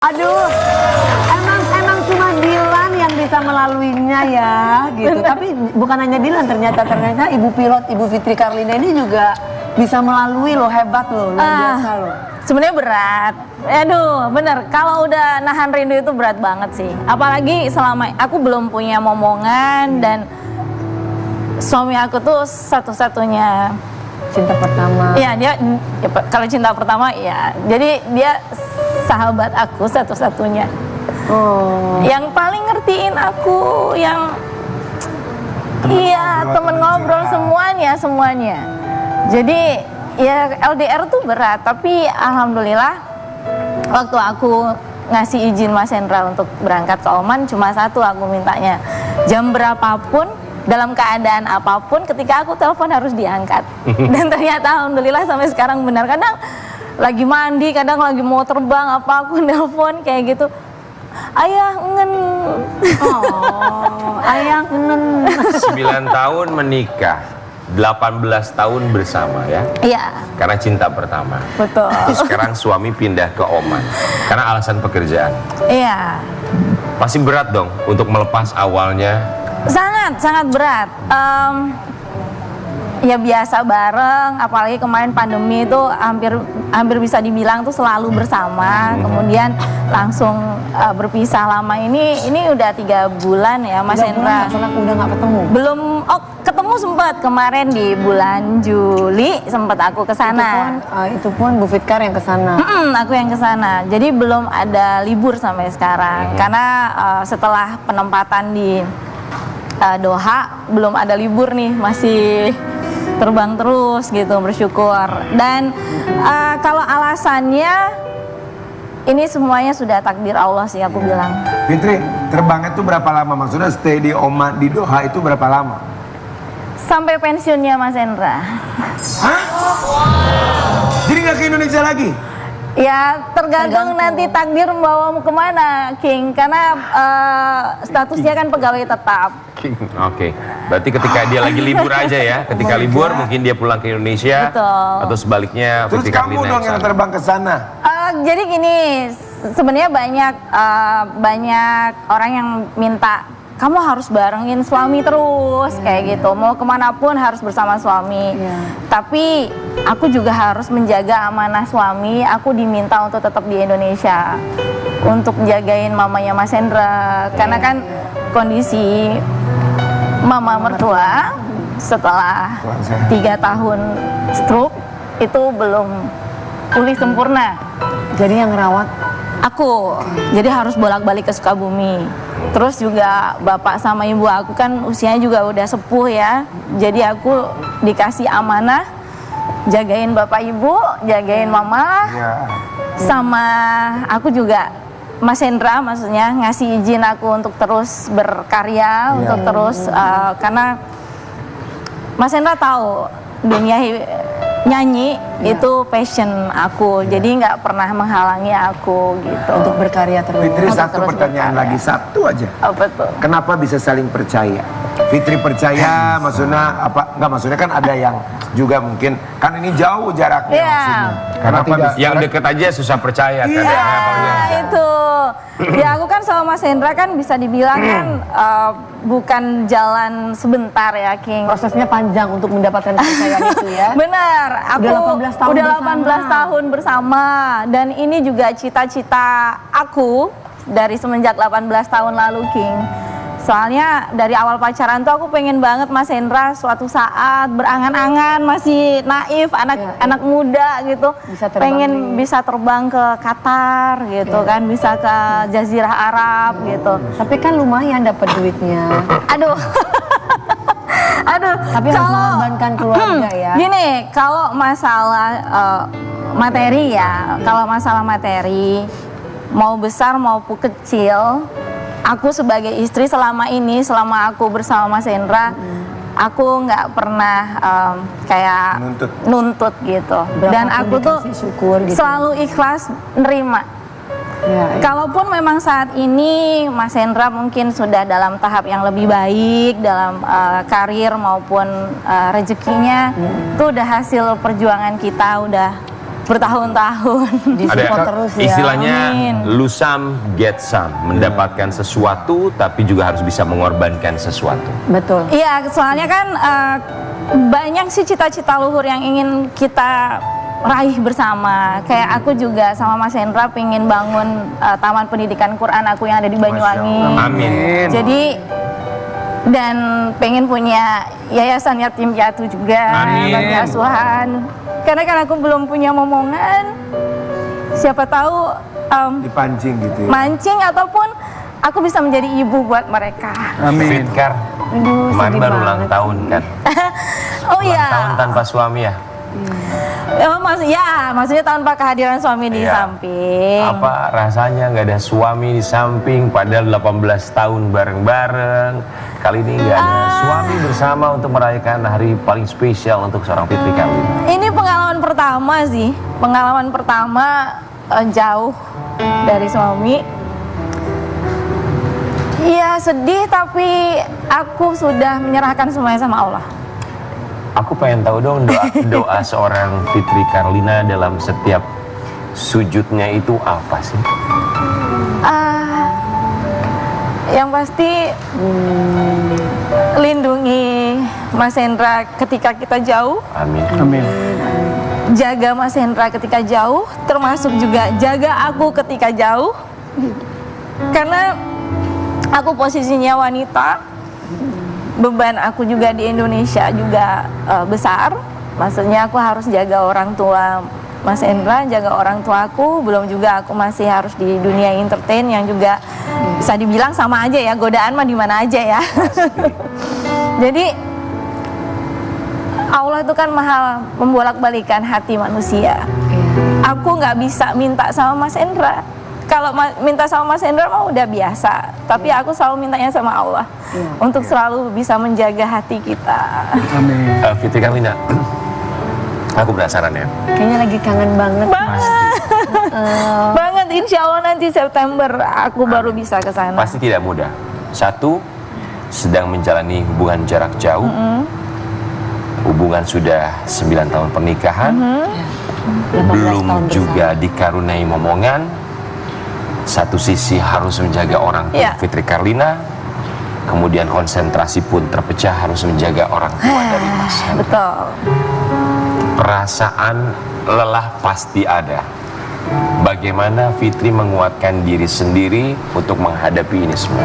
Aduh, emang cuma Dilan yang bisa melaluinya ya, gitu. Tapi bukan hanya Dilan, ternyata Ibu pilot, Ibu Fitri Karlina ini juga bisa melalui loh, hebat loh, luar biasa loh. Sebenarnya berat. Aduh, bener. Kalau udah nahan rindu itu berat banget sih. Apalagi selama aku belum punya momongan dan suami aku tuh satu-satunya Cinta pertama. Iya, dia ya, kalau cinta pertama ya. Jadi dia sahabat aku satu-satunya. Oh. Yang paling ngertiin aku, yang iya, temen ngobrol semuanya. Jadi ya LDR tuh berat, tapi alhamdulillah waktu aku ngasih izin Mas Hendra untuk berangkat ke Oman cuma satu aku mintanya. Jam berapapun, dalam keadaan apapun, ketika aku telepon harus diangkat. Dan ternyata alhamdulillah sampai sekarang benar. Kadang lagi mandi, kadang lagi mau terbang apa aku nelpon kayak gitu. Ayah ngen. Oh, ayah ngen. 9 tahun menikah, 18 tahun bersama ya. Iya. Karena cinta pertama. Betul. Terus sekarang suami pindah ke Oman karena alasan pekerjaan. Iya. Pasti berat dong untuk melepas awalnya. Sangat berat. Ya biasa bareng, apalagi kemarin pandemi itu hampir bisa dibilang tuh selalu bersama. Kemudian langsung berpisah lama ini udah 3 bulan ya Mas Hendra. Udah nggak ketemu? Belum, ketemu sempat kemarin di bulan Juli sempat aku ke sana. Itu pun Bu Fitkar yang ke sana. Aku yang ke sana. Jadi belum ada libur sampai sekarang. Karena setelah penempatan di Doha belum ada libur nih, masih terbang terus gitu, bersyukur. Dan kalau alasannya ini semuanya sudah takdir Allah sih aku bilang. Fitri, terbangnya itu berapa lama? Maksudnya stay di Oman, di Doha itu berapa lama? Sampai pensiunnya Mas Hendra. Hah? Jadi nggak ke Indonesia lagi? Ya tergantung nanti takdir membawamu kemana, King. Karena statusnya kan pegawai tetap. Oke. Berarti ketika dia lagi libur aja ya. Ketika libur mungkin dia pulang ke Indonesia. Betul. Atau sebaliknya Terus Fitri kamu Karlina dong yang sana. terbang ke sana. Jadi gini, sebenarnya banyak orang yang minta kamu harus barengin suami terus kayak gitu. Mau kemanapun harus bersama suami. Tapi aku juga harus menjaga amanah suami. Aku diminta untuk tetap di Indonesia untuk jagain mamanya Mas Hendra. Karena kan kondisi mama mertua setelah 3 tahun stroke itu belum pulih sempurna. Jadi yang ngerawat Aku, jadi harus bolak-balik ke Sukabumi. Terus juga bapak sama ibu aku kan usianya juga udah sepuh ya. Jadi aku dikasih amanah jagain bapak ibu, jagain mama. Sama aku juga Mas Hendra maksudnya ngasih izin aku untuk terus berkarya, untuk terus karena Mas Hendra tahu dunia nyanyi itu passion aku, jadi nggak pernah menghalangi aku gitu untuk berkarya terus. Fitri, Untuk satu terus pertanyaan berkarya. lagi, satu aja. Apa tuh? Kenapa bisa saling percaya? Fitri percaya, maksudnya apa? Enggak, maksudnya kan ada yang juga mungkin kan ini jauh jaraknya maksudnya. Kenapa yang deket aja susah percaya kan? Itu ya aku kan sama Mas Hendra kan bisa dibilang kan bukan jalan sebentar ya King. Prosesnya panjang untuk mendapatkan kepercayaan itu ya. Bener, aku Udah 18 tahun udah bersama. 18 tahun bersama. Dan ini juga cita-cita aku dari semenjak 18 tahun lalu King. Soalnya dari awal pacaran tuh aku pengen banget Mas Hendra suatu saat berangan-angan, masih naif, anak muda gitu, pengen bisa terbang ke Qatar gitu kan, bisa ke Jazirah Arab gitu. Tapi kan lumayan dapat duitnya. Aduh. Aduh, Tapi harus mengorbankan keluarga ya. Gini, kalau masalah materi ya, kalau masalah materi mau besar maupun kecil, aku sebagai istri selama aku bersama Mas Hendra, aku nggak pernah kayak nuntut gitu. Dan aku tuh syukur gitu. selalu ikhlas nerima. Kalaupun memang saat ini Mas Hendra mungkin sudah dalam tahap yang lebih baik dalam karir maupun rezekinya, itu udah hasil perjuangan kita, udah bertahun-tahun. Disupport terus ya. istilahnya Amin. lose some, get some, mendapatkan sesuatu tapi juga harus bisa mengorbankan sesuatu. Betul. Iya, soalnya kan banyak sih cita-cita luhur yang ingin kita raih bersama. Kayak aku juga sama Mas Hendra pengen bangun taman pendidikan Quran aku yang ada di Banyuwangi. Amin. Jadi dan pengen punya yayasan yatim piatu juga, Amin. panti asuhan. Karena kan aku belum punya momongan. Siapa tahu Dipancing gitu ya. mancing ataupun aku bisa menjadi ibu buat mereka. Amin. Fitkar, Aduh, kemarin sedih baru banget ulang tahun kan? Oh Ulang iya. tahun tanpa suami ya? Maksudnya tanpa kehadiran suami di Iya. samping. Apa rasanya nggak ada suami di samping padahal 18 tahun bareng-bareng. Kali ini nggak ada suami bersama untuk merayakan hari paling spesial untuk seorang Fitri Karlina. Ini pengalaman pertama sih. Pengalaman pertama jauh dari suami. Iya sedih tapi aku sudah menyerahkan semuanya sama Allah. Aku pengen tahu dong doa seorang Fitri Karlina dalam setiap sujudnya itu apa sih? Yang pasti lindungi Mas Hendra ketika kita jauh, Amin. Amin. jaga Mas Hendra ketika jauh, termasuk juga jaga aku ketika jauh. Karena aku posisinya wanita, beban aku juga di Indonesia juga besar. Maksudnya aku harus jaga orang tua Mas Hendra, jaga orang tua aku, belum juga aku masih harus di dunia entertain yang juga bisa dibilang sama aja ya, godaan mah di mana aja ya. Jadi Allah itu kan maha membolak-balikan hati manusia. Aku nggak bisa minta sama Mas Hendra. Kalau minta sama Mas Hendra mah udah biasa, tapi aku selalu mintanya sama Allah untuk selalu bisa menjaga hati kita. Amin. Fitri Karlina, aku penasaran ya. Kayaknya lagi kangen banget. Banget, insya Allah nanti September aku baru bisa ke sana. Pasti tidak mudah. Satu, sedang menjalani hubungan jarak jauh. Hubungan sudah 9 tahun pernikahan. 18 Belum tahun juga dikaruniai momongan. Satu sisi harus menjaga orang tua Iya. Fitri Karlina. Kemudian konsentrasi pun terpecah harus menjaga orang tua dari Mas Hendra. Betul. Perasaan lelah pasti ada. Bagaimana Fitri menguatkan diri sendiri untuk menghadapi ini semua?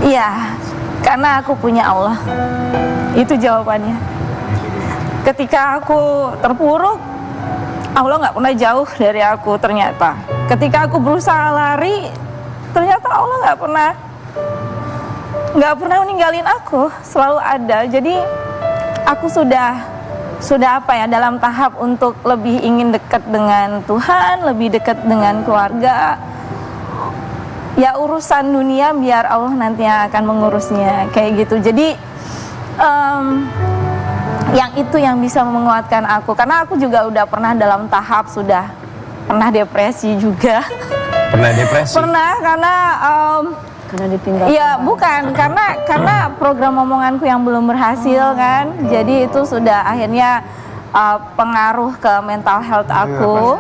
Iya, karena aku punya Allah. Itu jawabannya. Ketika aku terpuruk, Allah nggak pernah jauh dari aku ternyata. Ketika aku berusaha lari, ternyata Allah nggak pernah meninggalin aku, selalu ada. Jadi aku sudah apa ya, dalam tahap untuk lebih ingin dekat dengan Tuhan, lebih dekat dengan keluarga. Ya urusan dunia biar Allah nanti yang akan mengurusnya, kayak gitu. Jadi yang itu yang bisa menguatkan aku, karena aku juga udah pernah dalam tahap sudah pernah depresi juga. Pernah depresi? Pernah karena Karena ditinggal. iya bukan karena program omonganku yang belum berhasil kan, jadi itu sudah akhirnya pengaruh ke mental health aku.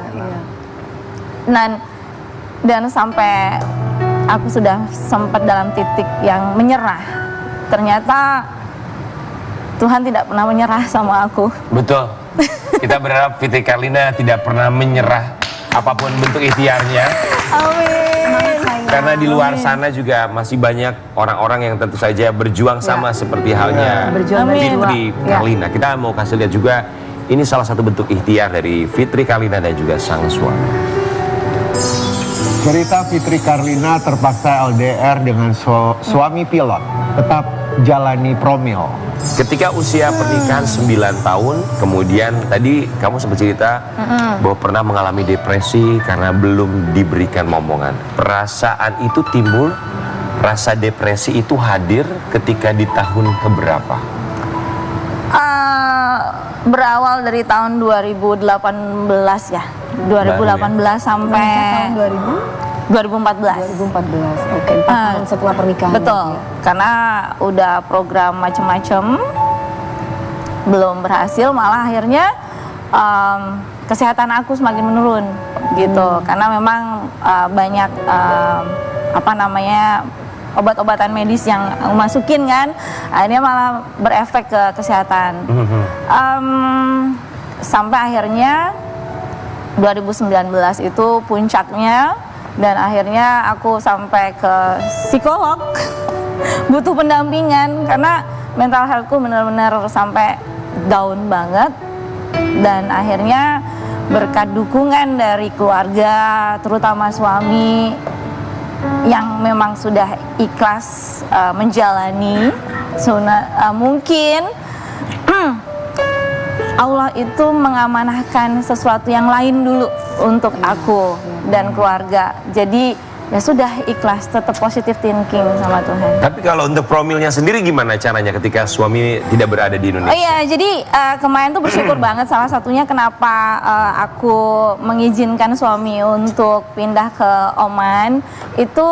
Dan sampai aku sudah sempat dalam titik yang menyerah. Ternyata Tuhan tidak pernah menyerah sama aku. Betul. Kita berharap Fitri Karlina tidak pernah menyerah apapun bentuk ikhtiarnya. Amin. Karena di luar sana juga masih banyak orang-orang yang tentu saja berjuang sama seperti halnya berjuang Amin. Fitri Karlina. Kita mau kasih lihat juga, ini salah satu bentuk ikhtiar dari Fitri Karlina dan juga sang suami. Cerita Fitri Karlina terpaksa LDR dengan suami pilot, tetap jalani promil. Ketika usia pernikahan 9 tahun, kemudian tadi kamu sempat cerita bahwa pernah mengalami depresi karena belum diberikan momongan. Perasaan itu timbul, rasa depresi itu hadir ketika di tahun keberapa? Berawal dari tahun 2018 ya. 2018 sampai tahun 2014. 2014. Oke, 4 tahun setelah pernikahan. Betul, karena udah program macem-macem belum berhasil, malah akhirnya kesehatan aku semakin menurun gitu, karena memang banyak obat-obatan medis yang masukin kan, akhirnya malah berefek ke kesehatan. Sampai akhirnya 2019 itu puncaknya, dan akhirnya aku sampai ke psikolog butuh pendampingan karena mental healthku benar-benar sampai down banget. Dan akhirnya berkat dukungan dari keluarga, terutama suami yang memang sudah ikhlas menjalani mungkin Allah itu mengamanahkan sesuatu yang lain dulu untuk aku dan keluarga. Jadi ya sudah, ikhlas, tetap positive thinking sama Tuhan. Tapi kalau untuk promilnya sendiri gimana caranya ketika suami tidak berada di Indonesia? Oh iya, jadi kemarin tuh bersyukur banget. Salah satunya kenapa aku mengizinkan suami untuk pindah ke Oman itu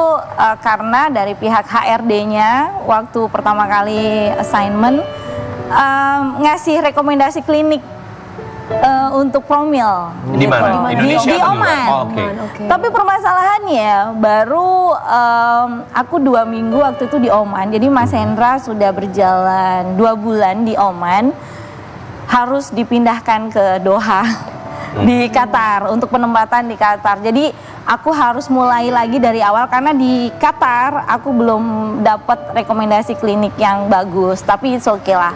karena dari pihak HRD-nya waktu pertama kali assignment ngasih rekomendasi klinik untuk promil. Di mana? Indonesia di atau di luar? Oman. Oh, oke. Tapi permasalahannya baru aku 2 minggu waktu itu di Oman. Jadi Mas Hendra sudah berjalan 2 bulan di Oman, harus dipindahkan ke Doha di Qatar untuk penempatan di Qatar. Jadi aku harus mulai lagi dari awal karena di Qatar aku belum dapat rekomendasi klinik yang bagus. Tapi it's okay lah.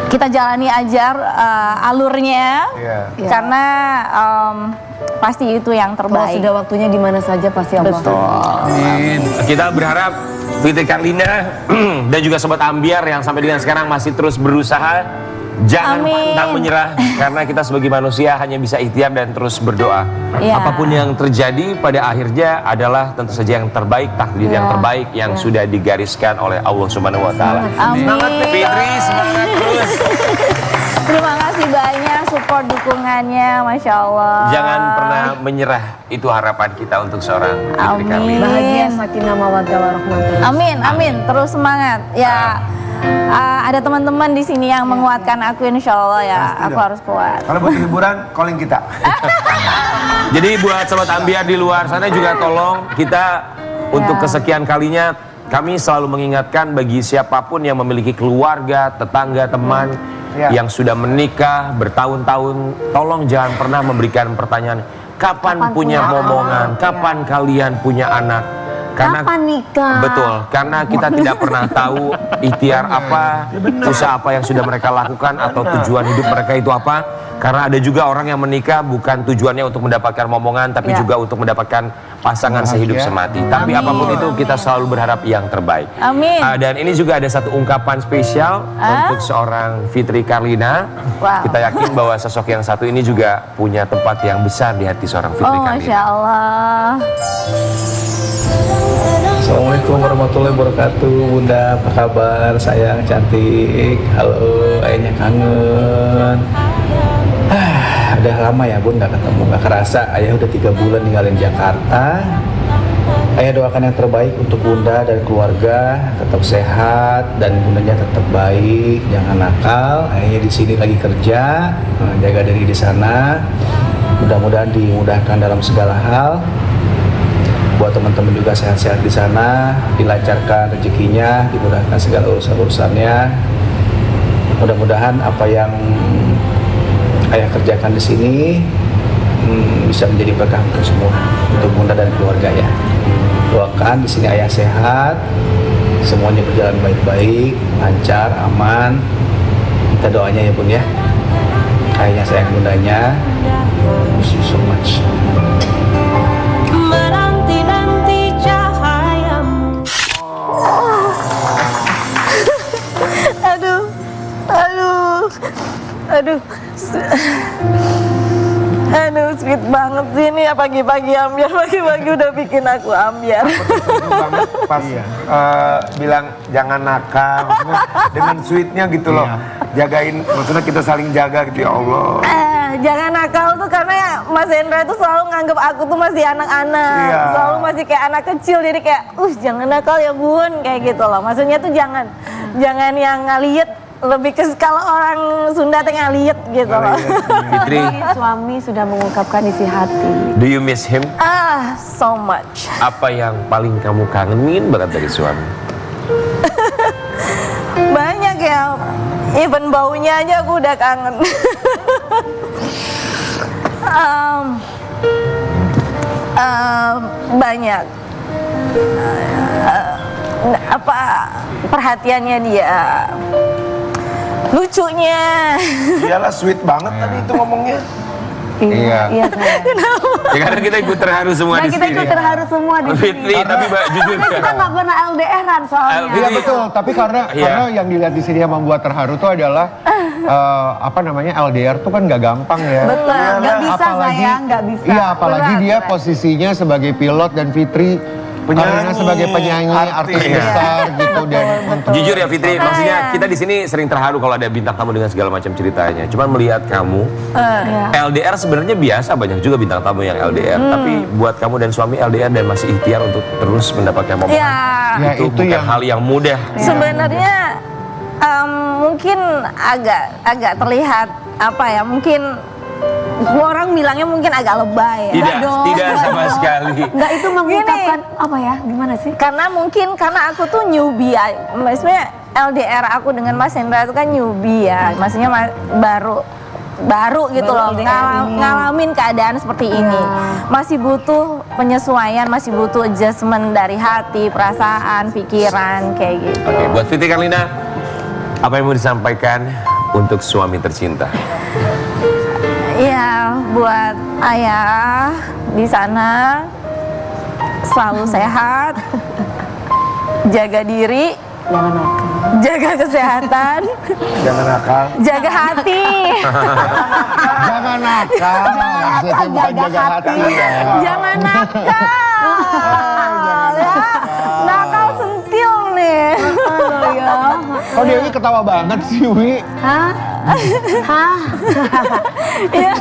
Kita jalani aja alurnya, karena pasti itu yang Kalau terbaik. sudah waktunya di mana saja pasti Allah. Amin. Kita berharap Fitri Karlina dan juga Sobat Ambiar yang sampai dengan sekarang masih terus berusaha, jangan Amin. pantang menyerah, karena kita sebagai manusia hanya bisa ikhtiar dan terus berdoa. Iya. Apapun yang terjadi pada akhirnya adalah tentu saja yang terbaik, takdir yang terbaik yang sudah digariskan oleh Allah Subhanahu wa taala. Amin. Semangat Fitri, semangat terus. Terima kasih banyak support dukungannya, Masya Allah. Jangan pernah menyerah, itu harapan kita untuk seorang Fitri Amin. Karlina. Bahagia, sakinah, mawaddah warahmah. Amin, amin. Terus semangat. Ya, ada teman-teman di sini yang menguatkan aku, insya Allah ya. Pasti Aku dong. harus kuat. Kalau buat hiburan, calling kita. Jadi buat Sobat Ambiar di luar sana juga tolong kita untuk kesekian kalinya kami selalu mengingatkan bagi siapapun yang memiliki keluarga, tetangga, teman yang sudah menikah bertahun-tahun, tolong jangan pernah memberikan pertanyaan kapan punya momongan, kapan kalian punya anak. Karena Kapan nikah? betul, karena kita tidak pernah tahu ikhtiar apa, usaha apa yang sudah mereka lakukan atau tujuan hidup mereka itu apa. Karena ada juga orang yang menikah bukan tujuannya untuk mendapatkan momongan, tapi juga untuk mendapatkan pasangan sehidup semati. Tapi apapun itu kita selalu berharap yang terbaik. Amin. Dan ini juga ada satu ungkapan spesial untuk seorang Fitri Karlina. Wow. Kita yakin bahwa sosok yang satu ini juga punya tempat yang besar di hati seorang Fitri Oh, Karlina. Masya Allah. Assalamualaikum warahmatullahi wabarakatuh. Bunda, apa kabar? Sayang, cantik. Halo, ayahnya kangen. Udah lama ya Bun gak ketemu, gak kerasa. Ayah udah 3 bulan ninggalin Jakarta. Ayah doakan yang terbaik untuk Bunda dan keluarga, tetap sehat dan bundanya tetap baik, jangan nakal. Ayahnya di sini lagi kerja, jaga diri di sana. Mudah-mudahan dimudahkan dalam segala hal. Buat teman-teman juga sehat-sehat di sana, dilancarkan rezekinya, dimudahkan segala urusan-urusannya. Mudah-mudahan apa yang ayah kerjakan di sini bisa menjadi berkah untuk semua, untuk Bunda dan keluarga ya. Doakan di sini ayah sehat, semuanya berjalan baik-baik, lancar, aman. Kita doanya ya Bun ya. Ayahnya sayang bundanya. Miss you so much. Menanti-nanti cahayamu. Aduh, aduh, aduh, aduh, sweet banget sih ini ya pagi-pagi ambiar, pagi-pagi udah bikin aku ambiar. Setuju banget pas bilang jangan nakal, maksudnya dengan sweetnya gitu loh. Jagain, maksudnya kita saling jaga gitu ya Allah. Jangan nakal tuh karena Mas Hendra tuh selalu nganggep aku tuh masih anak-anak, Iya. selalu masih kayak anak kecil, jadi kayak, jangan nakal ya Bun, kayak gitu loh. Maksudnya tuh jangan yang ngeliat lebih ke kalau orang Sunda tengah liat gitu loh. Fitri, Suami sudah mengungkapkan isi hati. do you miss him? So much. Apa yang paling kamu kangenin banget dari suami? Banyak ya, even baunya aja aku udah kangen. Banyak. Apa perhatiannya dia, lucunya. Iyalah sweet banget tadi itu ngomongnya. Iya sayang. Ya karena kita ikut terharu semua Nah, di kita sini. ikut terharu semua di sini. Fitri, tapi jujur Karena kita nggak pernah LDR-an soalnya. Fitri, Iya betul, tapi karena Iya. yang dilihat di sini yang membuat terharu tuh adalah apa namanya LDR tuh kan nggak gampang ya. Betul, nggak bisa sayang, nggak bisa. Iya, apalagi Berat, dia berat. posisinya sebagai pilot dan Fitri Karina sebagai penyanyi, artis artis. besar gitu dan untuk Jujur ya Fitri, maksudnya kita di sini sering terharu kalau ada bintang tamu dengan segala macam ceritanya. Cuman melihat kamu, LDR sebenarnya biasa, banyak juga bintang tamu yang LDR. Tapi buat kamu dan suami LDR dan masih ikhtiar untuk terus mendapatkan momen. Ya, Ya, itu itu bukan yang- hal yang mudah. sebenarnya mungkin agak terlihat apa ya, mungkin orang bilangnya mungkin agak lebay ya. Tidak, dong. tidak sama sekali. Nggak, itu mengungkapkan apa ya? Gimana sih? Karena aku tuh newbie ya. Maksudnya LDR aku dengan Mas Hendra itu kan newbie ya. Maksudnya baru gitu loh, ngalamin keadaan seperti ini. Masih butuh penyesuaian, masih butuh adjustment dari hati, perasaan, pikiran kayak gitu. Oke, buat Fitri Karlina, apa yang mau disampaikan untuk suami tercinta? Iya, buat ayah di sana selalu sehat, jaga diri, Jangan nakal. jaga kesehatan, Jangan nakal. jaga hati. jangan nakal, maksudnya bukan jaga hati ya. Jangan nakal ya. Nakal sentil nih. Kok Dewi ketawa banget sih, Wi? Hah? Hah? Ya.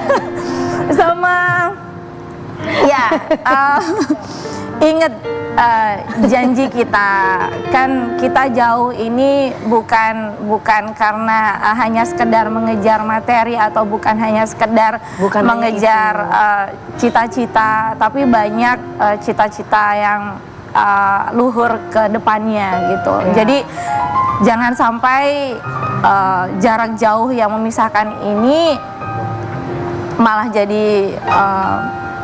Sama ya, inget janji kita, kan kita jauh ini bukan karena hanya sekedar mengejar materi atau bukan hanya sekedar Bukan hanya mengejar cita-cita, tapi banyak cita-cita yang luhur ke depannya gitu. Jadi jangan sampai jarak jauh yang memisahkan ini malah jadi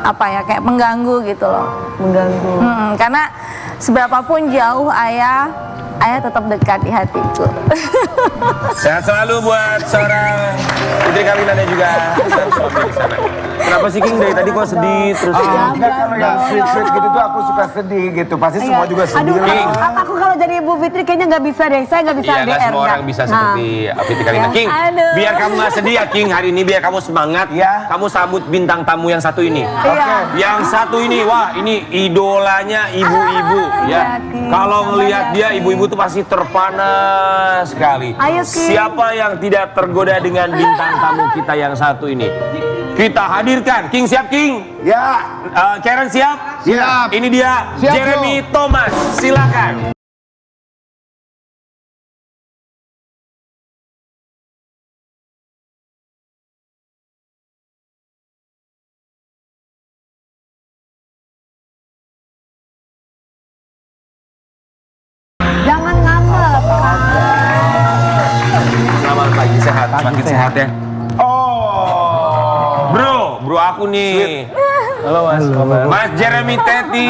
apa ya, kayak mengganggu gitu loh. Mengganggu. Karena seberapapun jauh ayah tetap dekat di hatiku. Sehat selalu buat seorang Fitri Karlina dan juga sang suami di sana. Kenapa sih King dari tadi kok sedih terus? Enggak, kalau yang sweet gitu tuh aku suka sedih gitu. Pasti semua juga sedih Aduh, lah. aku kalau jadi Ibu Fitri kayaknya nggak bisa deh. Saya nggak bisa Iya, LDR. nggak semua orang nggak. bisa Nah. seperti Fitri Karlina. Ya. King, Aduh. biar kamu nggak sedih ya King, hari ini biar kamu semangat. Ya. Kamu sambut bintang tamu yang satu ini. Iya. Yang satu ini, wah ini idolanya ibu-ibu ya. King. Kalau ngelihat dia, ibu-ibu tuh pasti terpana sekali. Ayo, King. Siapa yang tidak tergoda dengan bintang tamu kita yang satu ini? Kita hadirkan. King siap King? Ya. Karen siap? Siap. Ini dia Siap, Jeremy Thomas. Silakan. Jangan ngambek. Selamat pagi, sehat, makin sehat ya. Oh. Bro aku nih. Halo Mas, kabar? Mas Jeremy Teti,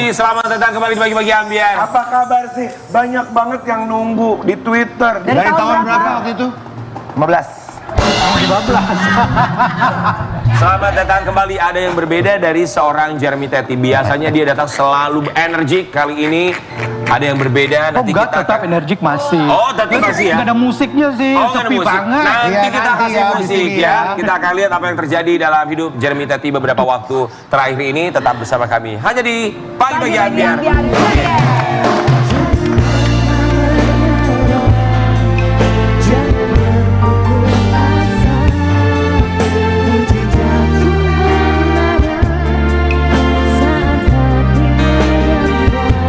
selamat datang kembali di Pagi-Pagi Ambiar. Apa kabar sih? Banyak banget yang nunggu di Twitter. Dari tahun berapa waktu itu? 15. Selamat datang kembali. Ada yang berbeda dari seorang Jeremy Teti. Biasanya dia datang selalu energik. Kali ini ada yang berbeda. Oh Nanti enggak, kita tetap energik masih. Oh, tetap masih ya? Nggak ada musiknya sih, Oh, nggak ada sepi musik. banget. Nanti Iya, kita nanti kasih ya, di musik sini ya. ya. Kita akan lihat apa yang terjadi dalam hidup Jeremy Teti beberapa waktu terakhir ini. Tetap bersama kami hanya di Pagi-Pagi Ambiar. Biar.